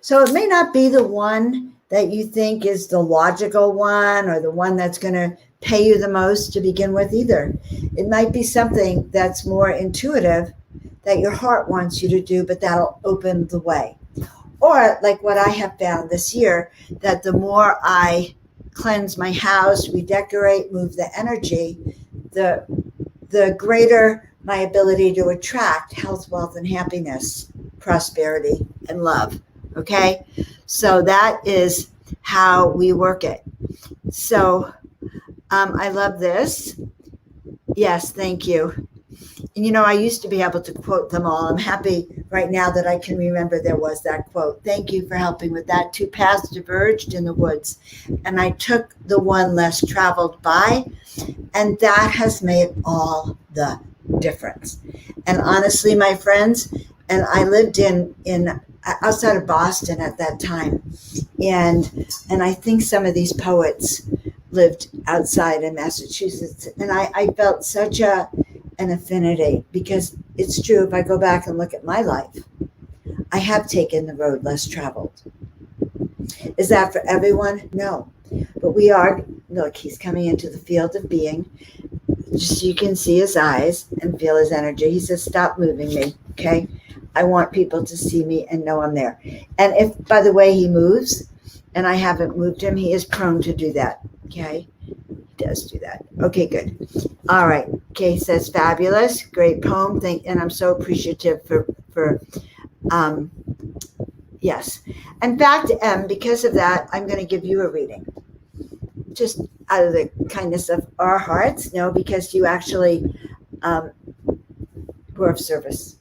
So it may not be the one that you think is the logical one or the one that's going to pay you the most to begin with either. It might be something that's more intuitive that your heart wants you to do, but that'll open the way. Or like what I have found this year, that the more I cleanse my house, redecorate, move the energy, the greater my ability to attract health, wealth, and happiness, prosperity, and love. Okay? So that is how we work it. So I love this. Yes, thank you. And I used to be able to quote them all. I'm happy right now that I can remember there was that quote. Thank you for helping with that. 2 paths diverged in the woods, and I took the one less traveled by, and that has made all the difference. And honestly, my friends, and I lived in outside of Boston at that time, and I think some of these poets lived outside in Massachusetts, and I felt such an affinity, because it's true. If I go back and look at my life, I have taken the road less traveled. Is that for everyone? No. But we are, look, he's coming into the field of being. Just so you can see his eyes and feel his energy. He says, stop moving me, okay? I want people to see me and know I'm there. And if, by the way, he moves and I haven't moved him, he is prone to do that, okay? Does do that. Okay, good. All right. Kay says, fabulous, great poem. And I'm so appreciative for yes. In fact, because of that, I'm going to give you a reading, just out of the kindness of our hearts. No, because you actually were of service.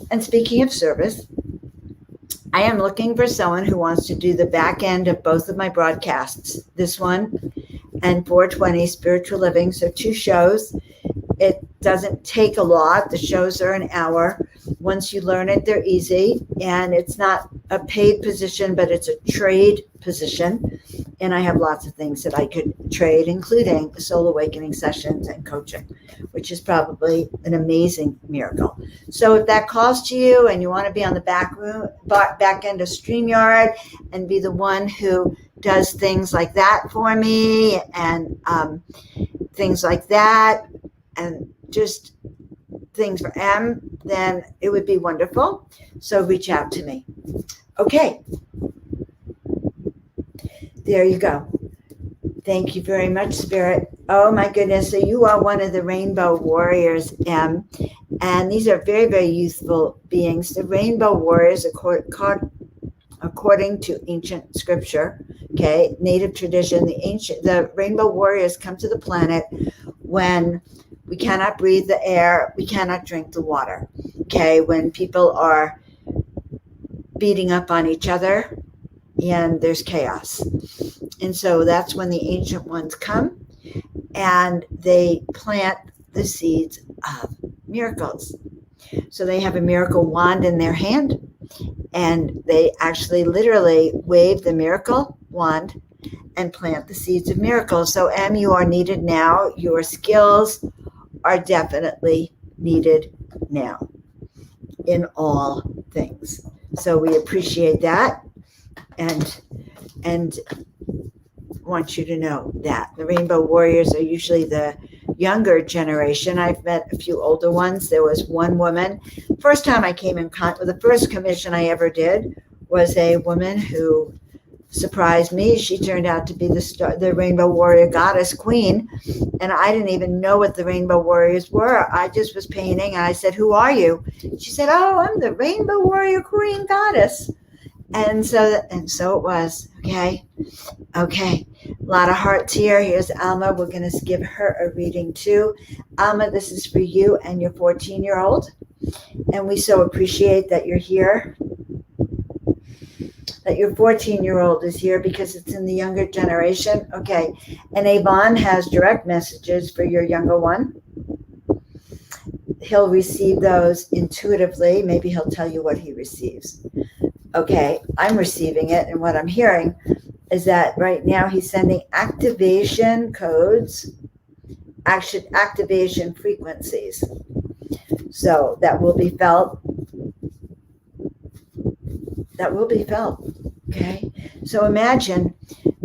And speaking of service, I am looking for someone who wants to do the back end of both of my broadcasts. This one and 420 Spiritual Living. So 2 shows. It doesn't take a lot. The shows are an hour. Once you learn it, they're easy. And it's not a paid position, but it's a trade position. And I have lots of things that I could trade, including soul awakening sessions and coaching, which is probably an amazing miracle. So if that calls to you and you want to be on the back end of StreamYard and be the one who does things like that for me and things like that, and just things for M, then it would be wonderful. So reach out to me. Okay. There you go. Thank you very much, Spirit. Oh my goodness. So you are one of the Rainbow Warriors, M. And these are very, very youthful beings. The Rainbow Warriors, according to ancient scripture, okay, native tradition, the Rainbow Warriors come to the planet when we cannot breathe the air, we cannot drink the water, okay, when people are beating up on each other and there's chaos. And so that's when the ancient ones come and they plant the seeds of miracles. So they have a miracle wand in their hand, and they actually literally wave the miracle wand and plant the seeds of miracles. So M, you are needed now. Your skills are definitely needed now in all things. So we appreciate that and want you to know that the Rainbow Warriors are usually the younger generation. I've met a few older ones. There was one woman. First time I came in contact with the first commission I ever did was a woman who surprised me. She turned out to be the Rainbow Warrior Goddess Queen, and I didn't even know what the Rainbow Warriors were. I just was painting, and I said, "Who are you?" She said, "Oh, I'm the Rainbow Warrior Queen Goddess." And so it was. Okay. A lot of hearts here. Here's Alma. We're going to give her a reading too. Alma, this is for you and your 14-year-old. And we so appreciate that you're here. that your 14-year-old is here because it's in the younger generation. Okay. And Avon has direct messages for your younger one. He'll receive those intuitively. Maybe he'll tell you what he receives. Okay. I'm receiving it. And what I'm hearing is that right now he's sending activation codes, activation frequencies. So that will be felt. That will be felt. Okay. So imagine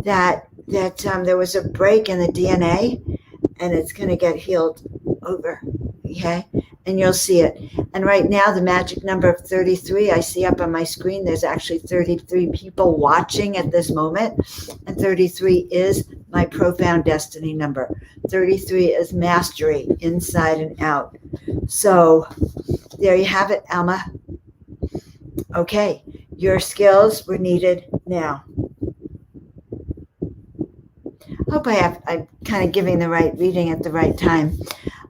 that there was a break in the DNA and it's going to get healed over. Okay. And you'll see it. And right now, the magic number of 33, I see up on my screen, there's actually 33 people watching at this moment. And 33 is my profound destiny number. 33 is mastery inside and out. So there you have it, Alma. Okay. Your skills were needed now. Hope I'm kind of giving the right reading at the right time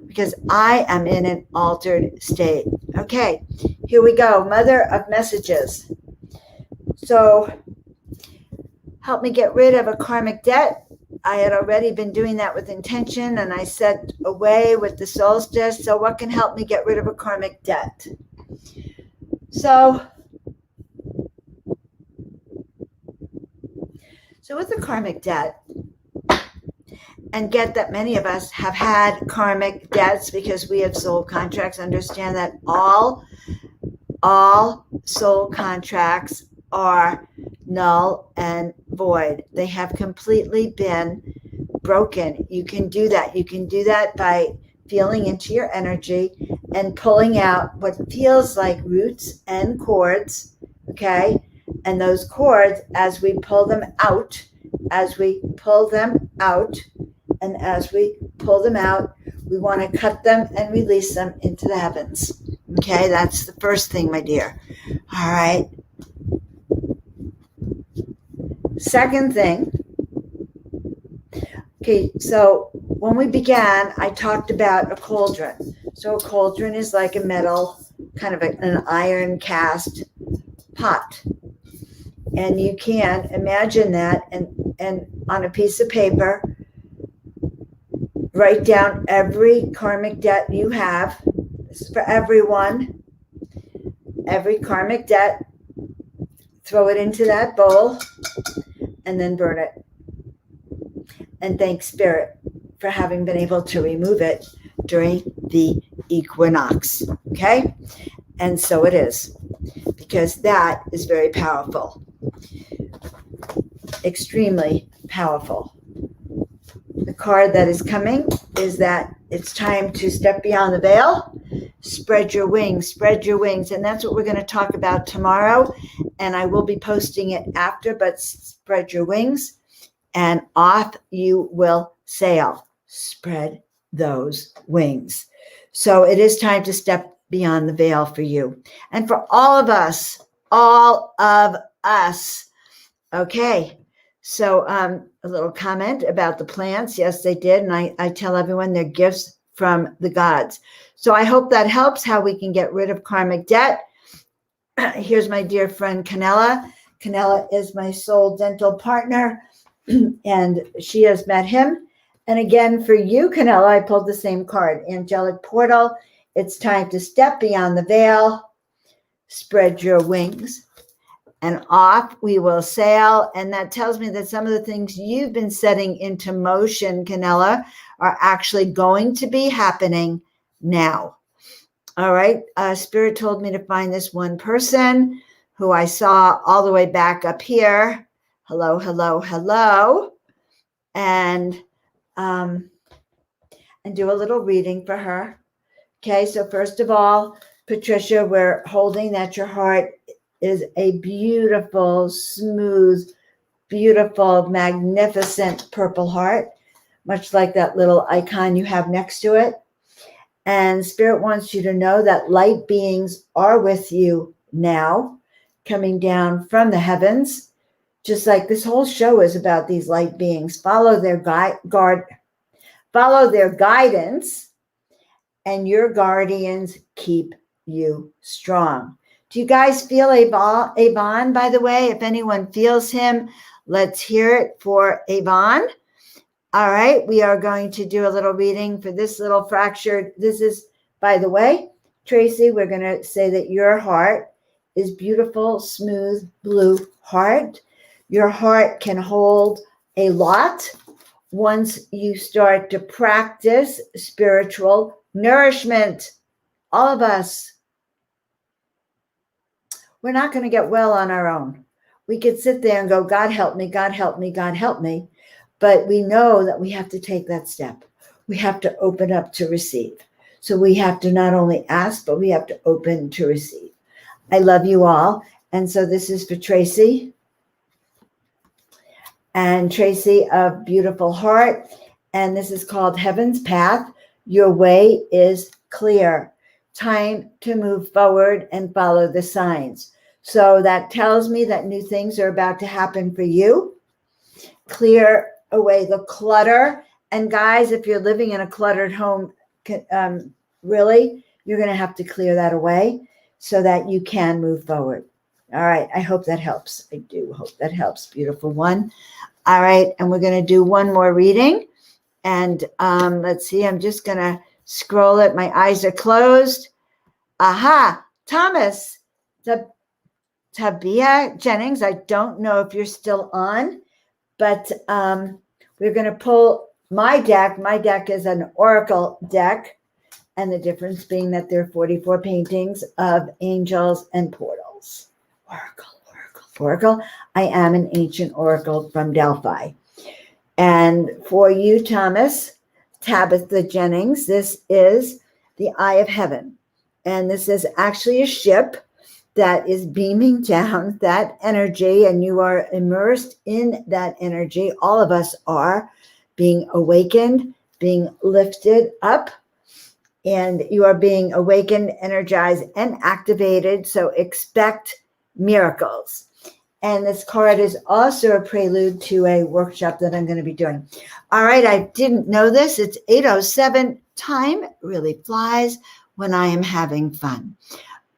because I am in an altered state. Okay, here we go. Mother of messages. So help me get rid of a karmic debt. I had already been doing that with intention and I set away with the solstice. So what can help me get rid of a karmic debt? So with the karmic debt, and get that many of us have had karmic debts because we have soul contracts. Understand that all soul contracts are null and void. They have completely been broken. You can do that. You can do that by feeling into your energy and pulling out what feels like roots and cords, okay? And those cords, as we pull them out, and as we pull them out, we want to cut them and release them into the heavens. Okay, that's the first thing, my dear. All right. Second thing. Okay, so when we began, I talked about a cauldron. So a cauldron is like a metal, kind of an iron cast pot. And you can imagine that and on a piece of paper, write down every karmic debt you have. This is for everyone. Every karmic debt, throw it into that bowl and then burn it. And thank Spirit for having been able to remove it during the equinox. Okay? And so it is, because that is very powerful. Extremely powerful. The card that is coming is that it's time to step beyond the veil, spread your wings, and that's what we're going to talk about tomorrow, and I will be posting it after, but spread your wings, and off you will sail. Spread those wings. So it is time to step beyond the veil for you, and for all of us. Okay. So a little comment about the plants. Yes, they did. And I tell everyone they're gifts from the gods. So I hope that helps how we can get rid of karmic debt. Here's my dear friend, Canella. Canella is my soul dental partner, and she has met him. And again, for you, Canella, I pulled the same card, Angelic Portal. It's time to step beyond the veil, spread your wings, and off we will sail. And that tells me that some of the things you've been setting into motion, Canella, are actually going to be happening now. All right. Spirit told me to find this one person who I saw all the way back up here. Hello. And do a little reading for her. Okay. So first of all, Patricia, we're holding that your heart is a beautiful, smooth, beautiful, magnificent purple heart, much like that little icon you have next to it. And Spirit wants you to know that light beings are with you now, coming down from the heavens, just like this whole show is about these light beings. Follow their guidance, and your guardians keep you strong. Do you guys feel Avon, by the way? If anyone feels him, let's hear it for Avon. All right, we are going to do a little reading for this little fractured. This is, by the way, Tracy, we're going to say that your heart is beautiful, smooth, blue heart. Your heart can hold a lot once you start to practice spiritual nourishment. All of us. We're not going to get well on our own. We could sit there and go, God help me, God help me, God help me. But we know that we have to take that step. We have to open up to receive. So we have to not only ask, but we have to open to receive. I love you all. And so this is for Tracy. And Tracy of Beautiful Heart. And this is called Heaven's Path. Your way is clear. Time to move forward and follow the signs. So that tells me that new things are about to happen for you. Clear away the clutter. And guys, if you're living in a cluttered home, really, you're going to have to clear that away so that you can move forward. All right. I hope that helps. I do hope that helps. Beautiful one. All right. And we're going to do one more reading. And let's see. I'm just going to scroll it. My eyes are closed. Aha. Thomas. Tabia Jennings. I don't know if you're still on. But we're going to pull my deck. My deck is an oracle deck. And the difference being that there are 44 paintings of angels and portals. Oracle. I am an ancient oracle from Delphi. And for you, Thomas, Tabitha Jennings, this is the Eye of Heaven. And this is actually a ship that is beaming down that energy, and you are immersed in that energy. All of us are being awakened, being lifted up, and you are being awakened, energized, and activated. So expect miracles. And this card is also a prelude to a workshop that I'm going to be doing. All right, I didn't know this. It's 8:07. Time really flies when I am having fun.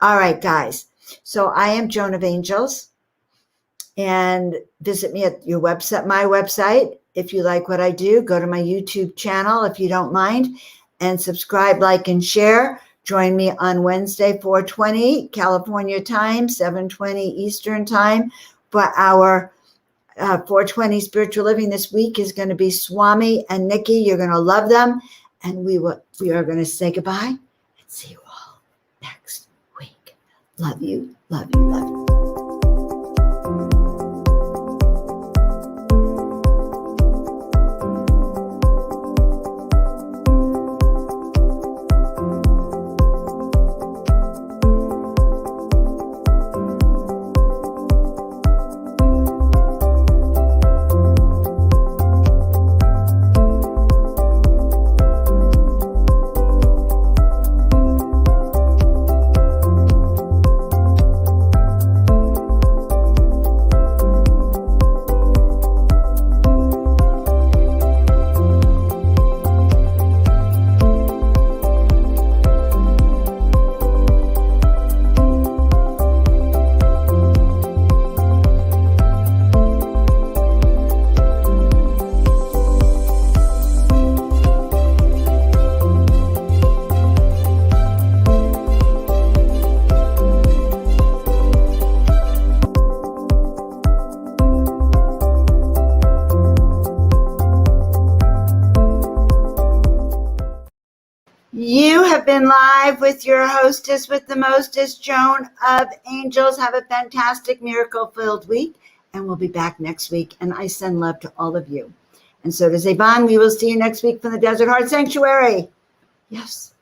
All right, guys. So I am Joan of Angels, and visit me at your website, my website. If you like what I do, go to my YouTube channel if you don't mind, and subscribe, like, and share. Join me on Wednesday, 4:20 California time, 7:20 Eastern time for our 4:20 spiritual living. This week is going to be Swami and Nikki. You're going to love them, and we are going to say goodbye and see you all next week. Love you, love you, love you. You have been live with your hostess with the mostest, Joan of Angels. Have a fantastic miracle-filled week, and we'll be back next week. And I send love to all of you. And so does Yvonne. We will see you next week from the Desert Heart Sanctuary. Yes.